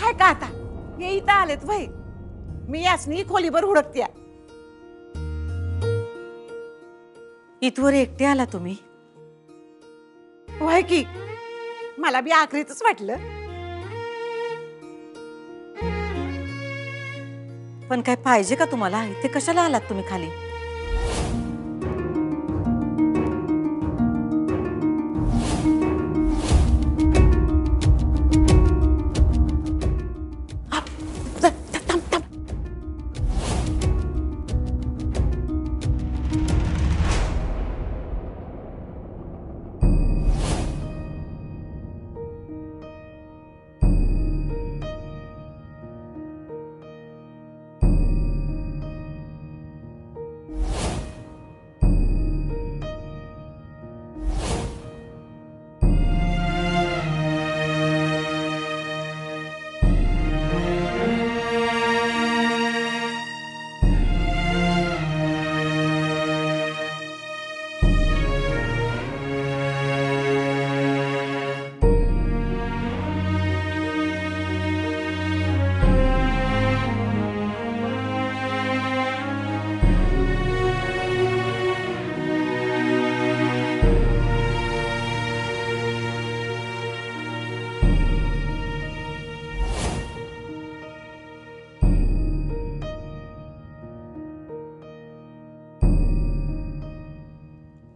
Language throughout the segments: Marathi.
हाय का आता ये इथं आलेत वय मी यासनी खोलीभर हुडकत्या. इथवर एकटे आला तुम्ही? वय की मला बी आखरीतच वाटलं. पण काय पाहिजे का तुम्हाला? इथे कशाला आलात तुम्ही खाली?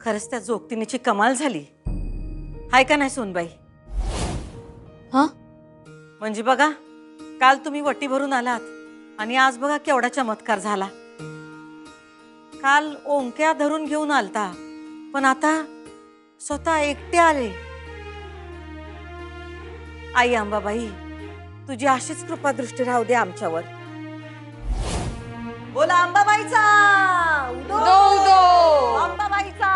खरंच त्या जोगतिनीची कमाल झाली. हाय का नाही सोनबाई? हा म्हणजे बघा, काल तुम्ही वटी भरून आलात आणि आज बघा केवढा चमत्कार झाला. काल ओंक्या धरून घेऊन आलता, पण आता स्वतः एकटे आले. आई अंबाबाई, तुझी अशीच कृपादृष्टी राहू दे आमच्यावर. बोला अंबाबाईचा उदो उदो. अंबाबाईचा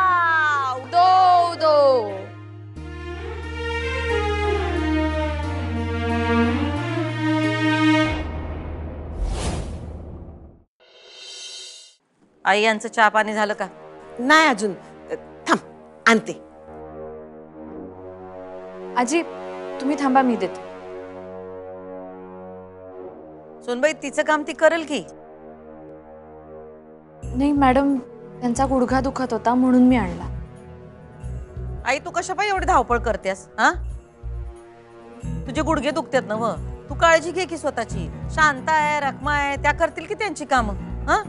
दो दो. आई यांचं चहा पाणी झालं का? नाही अजून थांब आणते. आजी तुम्ही थांबा, मी देते. सोनबाई तिचं काम ती करेल की. नाही मॅडम, त्यांचा गुडघा दुखत होता म्हणून मी आणला. आई तू कशा पायी एवढी धावपळ करतेस? हा, तुझे गुडघे दुखतात ना व तू काळजी घे की स्वतःची. शांता आहे, रखमा आहे, त्या करतील की त्यांची कामं. हा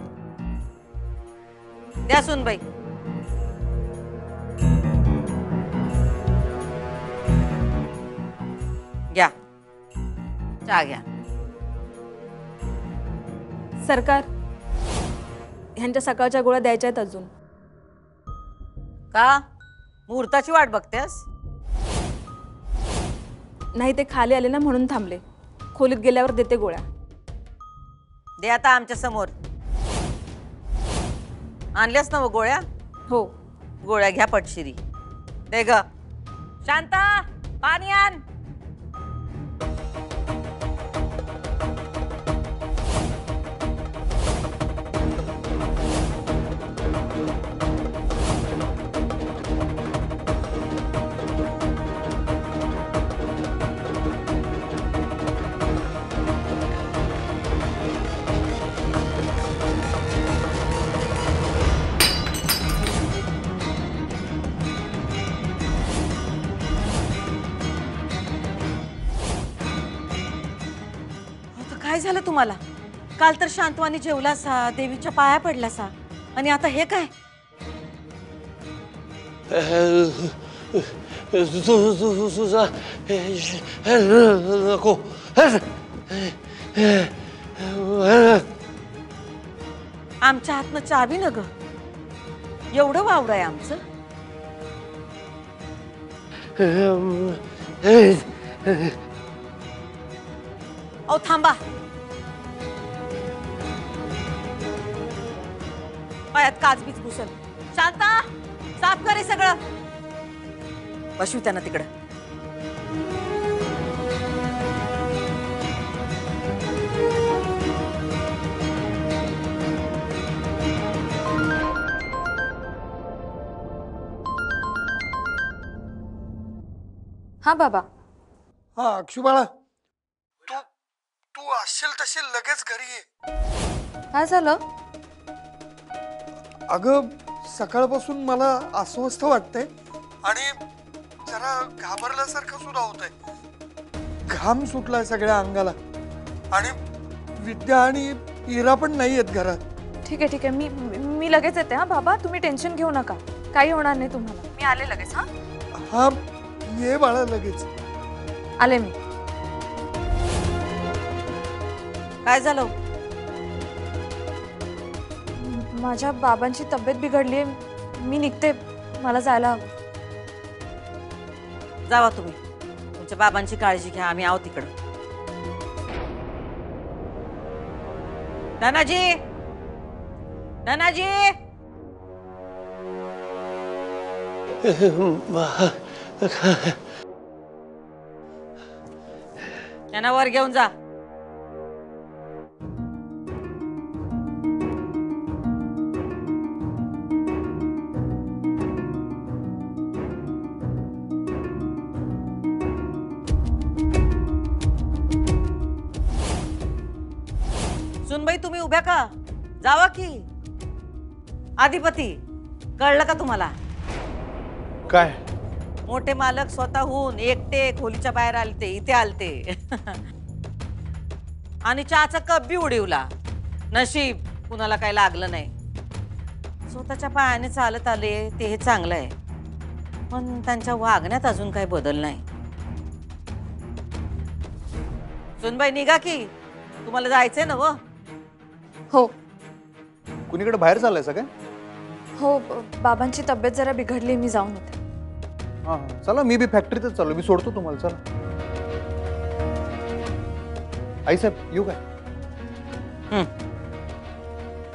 द्या सोनबाई. घ्या चहा घ्या. सरकार, ह्यांच्या सकाळच्या गोळ्या द्यायच्या आहेत अजून. का मुहूर्ताची वाट बघतेस? नाही, ते खाली आले ना म्हणून थांबले. खोलीत गेल्यावर देते गोळ्या. दे आता आमच्या समोर. आणल्यास ना व गोळ्या? हो. गोळ्या घ्या पटशिरी. दे ग. शांता, पाणी आण. काय झालं तुम्हाला? काल तर शांतवानी जेवलासा, देवीच्या पाया पडलासा, आणि आता हे काय? नको. आमच्या हातनं चावी न ग. एवढं वावर आहे आमचं. अहो थांबा. पायात काचबीच घुसल. शांता, साफ करे सगळं. बसू त्यांना तिकडं. हा बाबा. हा अक्षुबाळा, तू तू असेल तशी लगेच घरी ये. काय झालं? अगं सकाळपासून मला अस्वस्थ वाटतंय आणि जरा घाबरल्यासारखं सुद्धा होतंय. घाम सुटलाय सगळ्या अंगाला आणि विद्या आणि इरा पण नाही आहेत घरात. ठीक आहे मी लगेच येते. हा बाबा, तुम्ही टेन्शन घेऊ नका, काही होणार नाही तुम्हाला. मी आले लगेच. हा हा ये बाळा लगेच. आले मी. काय झालं? माझ्या बाबांची तब्येत बिघडली आहे, मी निघते, मला जायला हवं. जावा तुम्ही, तुमच्या बाबांची काळजी घ्या, आम्ही आहोत तिकडं. धनाजी, धनाजी, त्यांना वर घेऊन जा. सुनबाई तुम्ही उभ्या का? जावा की. अधिपती, कळलं का तुम्हाला? काय? मोठे मालक स्वतःहून एकटे खोलीच्या बाहेर आलते, इथे आलते. आणि चहाचा कप बी उडीवला. नशीब कुणाला काही लागलं नाही. स्वतःच्या पायाने चालत आले ते हे चांगलं आहे, पण त्यांच्या वागण्यात अजून काही बदल नाही. सुनबाई निघा की, तुम्हाला जायचंय ना? व हो कुणीकडे बाहेर चाललंय सगळं? हो, बाबांची तब्येत जरा बिघडली, मी जाऊन येते. हां चला, मी बी फॅक्टरीतच चाललो, मी सोडतो तुम्हाला. चला आई साहेब, येऊ काय?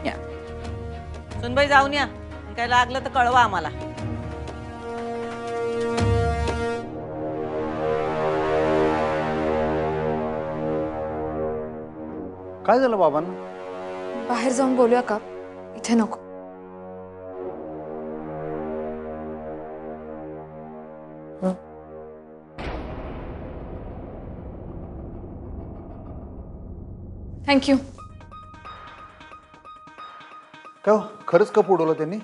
या सुनबाई, जाऊन या. काय लागलं तर कळवा आम्हाला. काय झालं बाबांना? बाहेर जाऊन बोलूया का? इथे नको. थँक्यू. काय हो, खरंच कप उडवलं त्यांनी?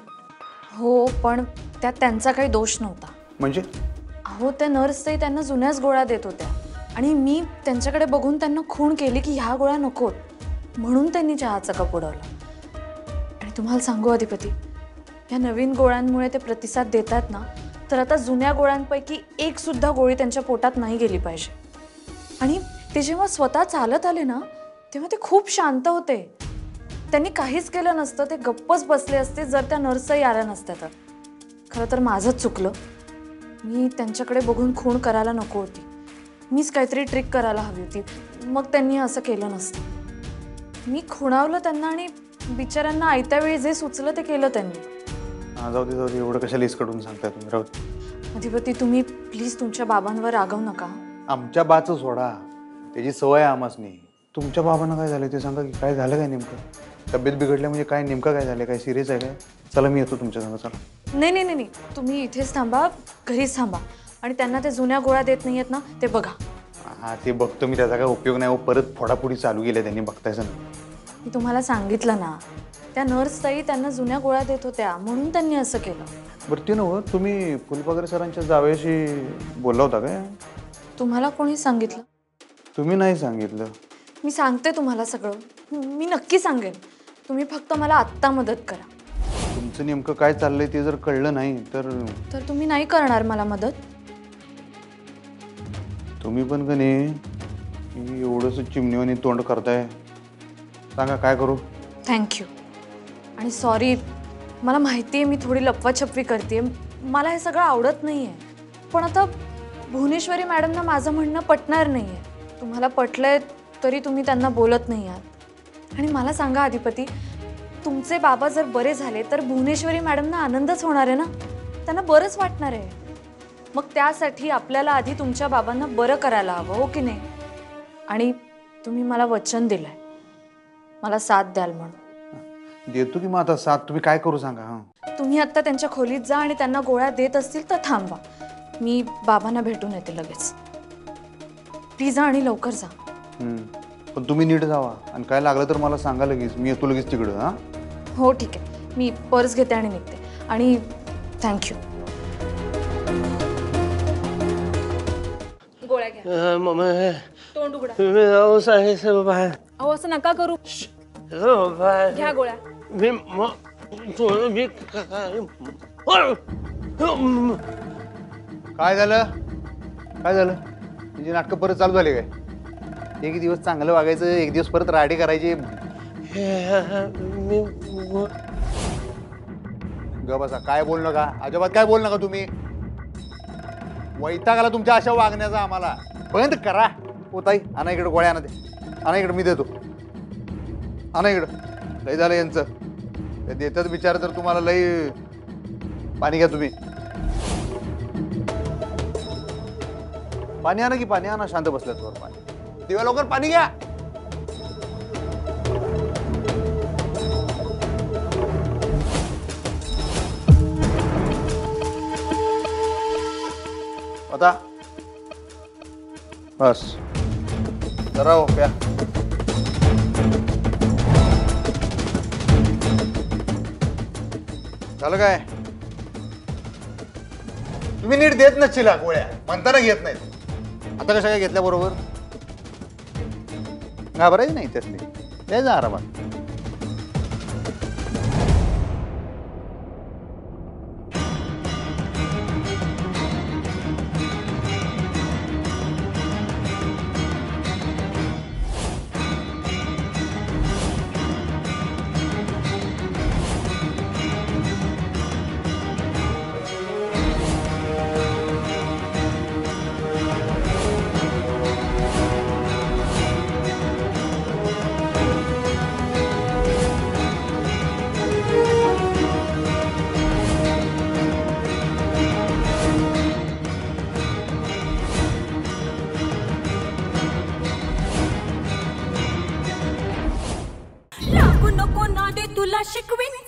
हो, पण त्यात त्यांचा काही दोष नव्हता. म्हणजे? अहो, त्या नर्सही त्यांना जुन्याच गोळ्या देत होत्या आणि मी त्यांच्याकडे बघून त्यांना खूण केली की ह्या गोळ्या नकोत, म्हणून त्यांनी चहाचा कप उडवला. आणि तुम्हाला सांगू अधिपती, या नवीन गोळ्यांमुळे ते प्रतिसाद देतात ना, तर आता जुन्या गोळ्यांपैकी एक सुद्धा गोळी त्यांच्या पोटात नाही गेली पाहिजे. आणि ते जेव्हा स्वतः चालत आले ना, तेव्हा ते खूप शांत होते. त्यांनी काहीच केलं नसतं, ते गप्पच बसले असते जर त्या नर्सही आल्या नसत्या तर. खरं तर माझंच चुकलं. मी त्यांच्याकडे बघून खूण करायला नको होती. मीच काहीतरी ट्रिक करायला हवी होती, मग त्यांनी असं केलं नसतं. मी खुणावलं त्यांना आणि बिचाऱ्यांना आयत्या वेळी जे सुचलं ते केलं त्यांनी. जाऊ दे, एवढं कशाला इसकडून सांगताय तुम्ही? राहू दे. अधिपती, तुम्ही प्लीज तुमच्या बाबांवर रागवू नका. आमच्या बाचं सोडा, त्याची सवय आम्हाच नाही. तुमच्या बाबांना काय झालं ते सांगा की. काय झालं काय नेमकं? तब्येत बिघडल्या म्हणजे काय नेमकं काय झालं? काय सिरियस आहे काय? चला मी येतो तुमच्या संग. चला. नाही, तुम्ही इथेच थांबा, घरीच थांबा. आणि त्यांना ते जुन्या गोळ्या देत नाहीयेत ना, ते बघा. हां ते बघतो मी, त्याचा काय उपयोग नाही. परत फोडाफोडी चालू केल्या त्यांनी, बघतायचं ना. मी तुम्हाला सांगितलं ना, त्या नर्सताई त्यांना जुन्या गोळ्या देत होत्या म्हणून त्यांनी असं केलं. बरं ते नव्ह, तुम्ही फुलपाखरे सरांच्या जावयाशी बोलला होता काय? तुम्हाला कोणी सांगितलं? तुम्ही नाही सांगितलं. मी सांगते तुम्हाला सगळं, मी नक्की सांगेन. तुम्ही फक्त मला आत्ता मदत करा. तुमचं नेमकं काय चाललंय ते जर कळलं नाही तर तुम्ही नाही करणार मला मदत? तुम्ही पण का नाही एवढंसं चिमणीवानी तोंड करताय. सांगा काय करू? थँक्यू. आणि सॉरी, मला माहिती आहे मी थोडी लपवाछपवी करते, मला हे सगळं आवडत नाही आहे. पण आता भुवनेश्वरी मॅडमना माझं म्हणणं पटणार नाही आहे. तुम्हाला पटलंय तरी तुम्ही त्यांना बोलत नाही आहात. आणि मला सांगा अधिपती, तुमचे बाबा जर बरे झाले तर भुवनेश्वरी मॅडमना आनंदच होणार आहे ना, त्यांना बरंच वाटणार आहे. मग त्यासाठी आपल्याला आधी तुमच्या बाबांना बरं करायला हवं, हो की नाही? आणि तुम्ही मला वचन दिलंय मला साथ द्याल म्हणून. देतो की मग आता साथ. तुम्ही काय करू सांगा? हां तुम्ही आत्ता त्यांच्या खोलीत जा आणि त्यांना गोळ्या देत असतील तर थांबवा. मी बाबांना भेटून येते लगेच. प्लीज आणि लवकर जा. पण तुम्ही नीट जावा आणि काय लागलं तर मला सांगा लगेच, मी येतो लगेच तिकडं. हां हो ठीक आहे, मी पर्स घेते आणि निघते. आणि थँक्यू. गोळ्या घ्या. तोंड उघडा. साहेब बाहेर अहो असं नका करू. बाहेर घ्या गोळ्या. मी मी काय झालं? काय झालं? तुझी नाटकं परत चालू झाली काय? एक दिवस चांगलं वागायचं, एक दिवस परत राडी करायची. ग बसा, काय बोल नका, अजिबात काय बोल नका तुम्ही. वैताग आला तुमच्या अशा वागण्याचा आम्हाला. बंद करा. ओ ताई, आणा इकडे गोळ्या, आणा ते, आणा इकडे, मी देतो. आणा इकडं. लय झालं यांचं, ते देतात विचार तर तुम्हाला लय. पाणी घ्या तुम्ही. पाणी आणा की, पाणी आणा. शांत बसल्यात वर पाणी. दिव्या लवकर पाणी घ्या. आता बस जरा हो प्या. झालं काय? तुम्ही नीट देत नसशीला गोळ्या, म्हणताना घेत नाहीत. आता कशा काय घेतल्या बरोबर? घाबरायचं नाही त्यातली, द्यायचं आरामात. लागू नको नाडे तुला शिकवीन